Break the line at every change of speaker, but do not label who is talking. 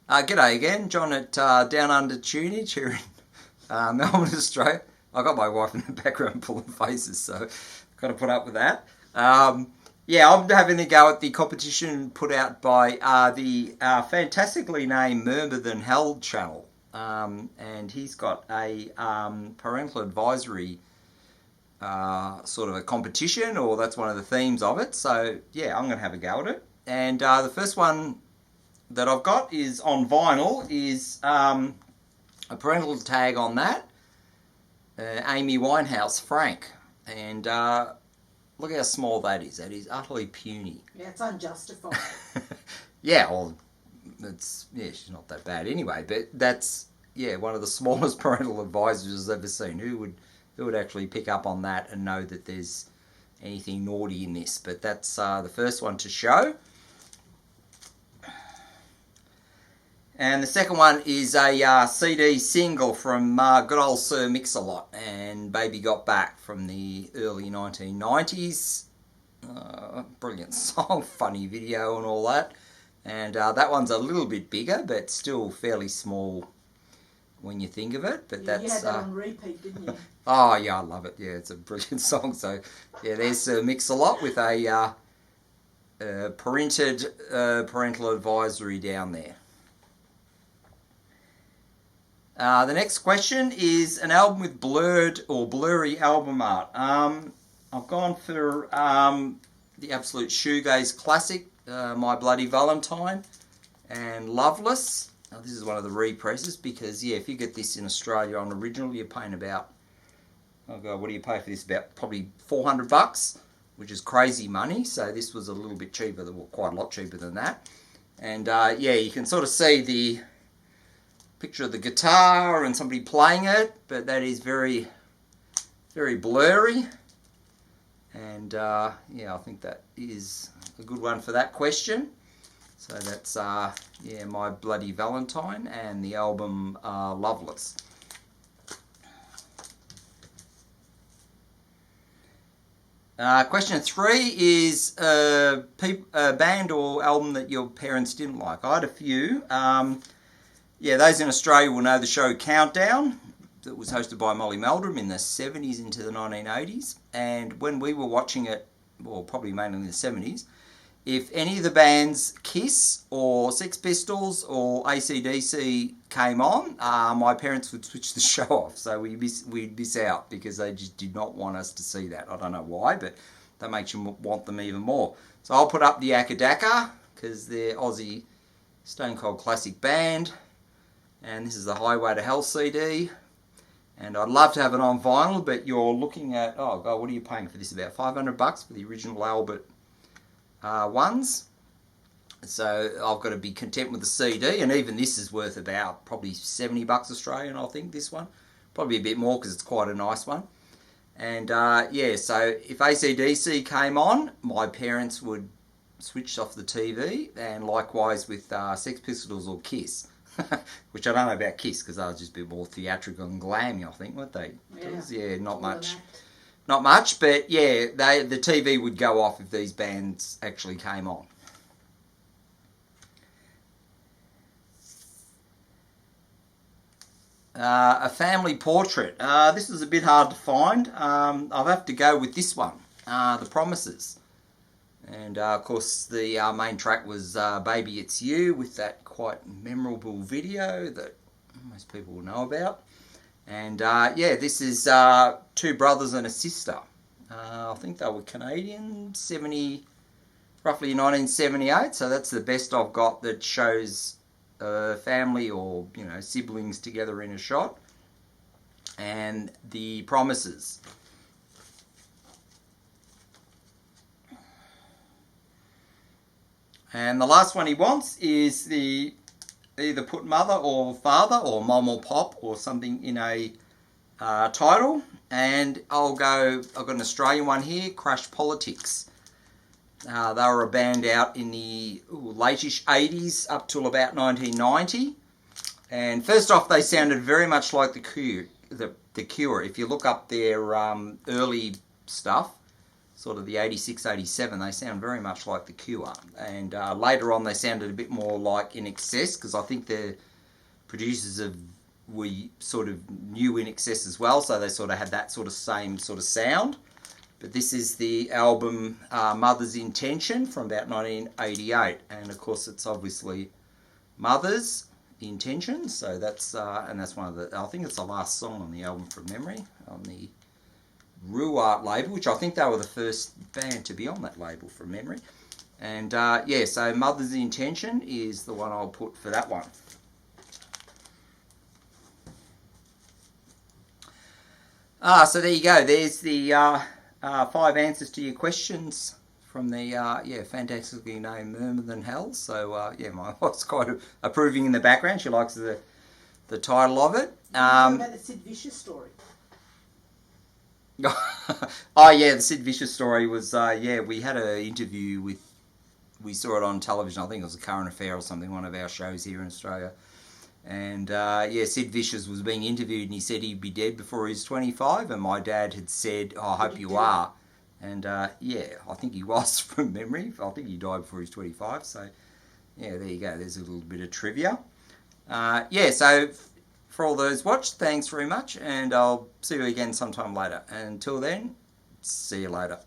G'day again, John at Down Under Tunage here in Melbourne, Australia. I got my wife in the background pulling faces, so got to put up with that. Yeah, I'm having a go at the competition put out by the fantastically named Murmur Than Hell channel, and he's got a parental advisory sort of a competition, or that's one of the themes of it. So yeah, I'm going to have a go at it. And the first one that I've got is on vinyl is a parental tag on that, Amy Winehouse Frank, and look how small that is. That is utterly puny.
Yeah, it's unjustified.
Yeah, well, she's not that bad anyway. But that's one of the smallest parental advisors I've ever seen. Who would actually pick up on that and know that there's anything naughty in this? But that's the first one to show. And the second one is a CD single from good old Sir Mix-a-Lot and Baby Got Back from the early 1990s. Brilliant song, funny video and all that. And that one's a little bit bigger, but still fairly small when you think of it. But
yeah, you had that on repeat, didn't you?
Oh, yeah, I love it. Yeah, it's a brilliant song. So, yeah, there's Sir Mix-a-Lot with a parental advisory down there. The next question is an album with blurred or blurry album art. I've gone for the absolute shoegaze classic, My Bloody Valentine and Loveless. Now, this is one of the represses because, yeah, if you get this in Australia on original, you're paying about, oh God, what do you pay for this? About probably $400, which is crazy money. So this was a little bit cheaper, well, quite a lot cheaper than that. And, yeah, you can sort of see the picture of the guitar and somebody playing it, but that is very, very blurry. And yeah, I think that is a good one for that question. So that's My Bloody Valentine and the album Loveless. Question 3 is a band or album that your parents didn't like. I had a few. Yeah, those in Australia will know the show Countdown that was hosted by Molly Meldrum in the 70s into the 1980s. And when we were watching it, well, probably mainly in the 70s, if any of the bands Kiss or Sex Pistols or AC/DC came on, my parents would switch the show off. So we'd miss out because they just did not want us to see that. I don't know why, but that makes you want them even more. So I'll put up the Akadaka because they're Aussie Stone Cold classic band. And this is the Highway to Hell CD. And I'd love to have it on vinyl, but you're looking at, oh God, what are you paying for this? About $500 for the original Albert ones. So I've got to be content with the CD, and even this is worth about probably $70 Australian, I think, this one. Probably a bit more because it's quite a nice one. And yeah, so if AC/DC came on, my parents would switch off the TV, and likewise with Sex Pistols or Kiss. Which I don't know about Kiss because they were just a bit more theatrical and glammy, I think, weren't they? Yeah, not much. Not much, but yeah, the TV would go off if these bands actually came on. A family portrait. This is a bit hard to find. I'll have to go with this one, The Promises. And of course the main track was Baby It's You, with that quite memorable video that most people will know about. And yeah, this is two brothers and a sister. I think they were Canadian, roughly 1978, so that's the best I've got that shows family or siblings together in a shot. And The Promises. And the last one he wants is either put mother or father or mom or pop or something in a title. And I've got an Australian one here, Crash Politics. They were a band out in the late-ish 80s up till about 1990. And first off, they sounded very much like The Cure. If you look up their early stuff, sort of the 86, 87, they sound very much like The Cure. And later on, they sounded a bit more like In Excess, because I think the producers we sort of knew In Excess as well, so they sort of had that sort of same sort of sound. But this is the album Mother's Intention from about 1988, and of course it's obviously Mother's Intention, so that's and that's one of the, I think it's the last song on the album from memory, on the Ruart label, which I think they were the first band to be on that label from memory. And yeah, so Mother's Intention is the one I'll put for that one. So there you go. There's the 5 answers to your questions from the fantastically named Murmur Than Hell. So yeah, my wife's quite approving in the background. She likes the title of it.
About the Sid Vicious story.
Oh yeah, the Sid Vicious story was we had an interview with, we saw it on television. I think it was a Current Affair or something, one of our shows here in Australia. And Sid Vicious was being interviewed, and he said he'd be dead before he's 25. And my dad had said, "Oh, I hope you are." And I think he was from memory. I think he died before he was 25. So yeah, there you go. There's a little bit of trivia. So for all those watched, thanks very much, and I'll see you again sometime later. Until then, see you later.